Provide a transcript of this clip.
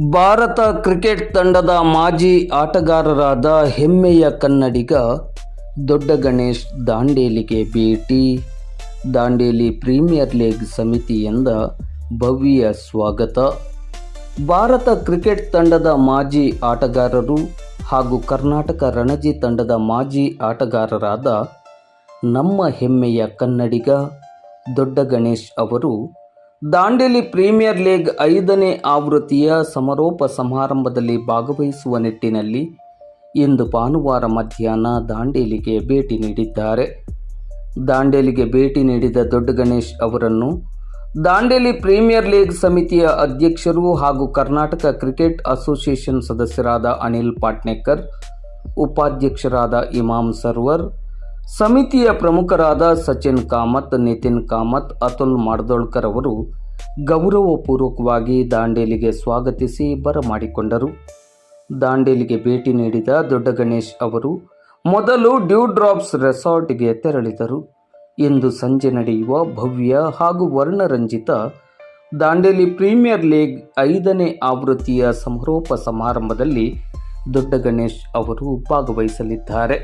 Bharat cricket ತಂಡದ ಮಾಜಿ ಆಟಗಾರರಾದ ಹೆಮ್ಮೆಯ ಕನ್ನಡಿಗ ದೊಡ್ಡ ಗಣೇಶ್ ದಾಂಡೇಲಿಗೆ ಭೇಟಿ. ದಾಂಡೇಲಿ ಪ್ರೀಮಿಯರ್ ಲೀಗ್ ಸಮಿತಿಯಿಂದ ಭವ್ಯ ಸ್ವಾಗತ. ಭಾರತ ಕ್ರಿಕೆಟ್ ತಂಡದ ಮಾಜಿ ಆಟಗಾರರು ಹಾಗೂ ಕರ್ನಾಟಕ ರಣಜಿ ತಂಡದ ಮಾಜಿ ಆಟಗಾರರಾದ ನಮ್ಮ ಹೆಮ್ಮೆಯ ಕನ್ನಡಿಗ ದೊಡ್ಡ ಗಣೇಶ್ ಅವರು ದಾಂಡೇಲಿ ಪ್ರೀಮಿಯರ್ ಲೀಗ್ 5ನೇ ಆವೃತ್ತಿಯ ಸಮಾರೋಪ ಸಮಾರಂಭದಲ್ಲಿ ಭಾಗವಹಿಸುವ ನಿಟ್ಟಿನಲ್ಲಿ ಇಂದು ಭಾನುವಾರ ಮಧ್ಯಾಹ್ನ ದಾಂಡೇಲಿಗೆ ಭೇಟಿ ನೀಡಿದ್ದಾರೆ. ದಾಂಡೇಲಿಗೆ ಭೇಟಿ ನೀಡಿದ ದೊಡ್ಡ ಗಣೇಶ್ ಅವರನ್ನು ದಾಂಡೇಲಿ ಪ್ರೀಮಿಯರ್ ಲೀಗ್ ಸಮಿತಿಯ ಅಧ್ಯಕ್ಷರು ಹಾಗೂ ಕರ್ನಾಟಕ ಕ್ರಿಕೆಟ್ ಅಸೋಸಿಯೇಷನ್ ಸದಸ್ಯರಾದ ಅನಿಲ್ ಪಾಟ್ನೇಕರ್, ಉಪಾಧ್ಯಕ್ಷರಾದ ಇಮಾಮ್ ಸರ್ವರ್, ಸಮಿತಿಯ ಪ್ರಮುಖರಾದ ಸಚಿನ್ ಕಾಮತ್, ನಿತಿನ್ ಕಾಮತ್, ಅತುಲ್ ಮಾಡ್ದೋಳ್ಕರ್ ಅವರು ಗೌರವಪೂರ್ವಕವಾಗಿ ದಾಂಡೇಲಿಗೆ ಸ್ವಾಗತಿಸಿ ಬರಮಾಡಿಕೊಂಡರು. ದಾಂಡೇಲಿಗೆ ಭೇಟಿ ನೀಡಿದ ದೊಡ್ಡ ಗಣೇಶ್ ಅವರು ಮೊದಲು ಡ್ಯೂ ಡ್ರಾಪ್ಸ್ ರೆಸಾರ್ಟ್ಗೆ ತೆರಳಿದರು. ಇಂದು ಸಂಜೆ ನಡೆಯುವ ಭವ್ಯ ಹಾಗೂ ವರ್ಣರಂಜಿತ ದಾಂಡೇಲಿ ಪ್ರೀಮಿಯರ್ ಲೀಗ್ 5ನೇ ಆವೃತ್ತಿಯ ಸಮಾರೋಪ ಸಮಾರಂಭದಲ್ಲಿ ದೊಡ್ಡ ಗಣೇಶ್ ಅವರು ಭಾಗವಹಿಸಲಿದ್ದಾರೆ.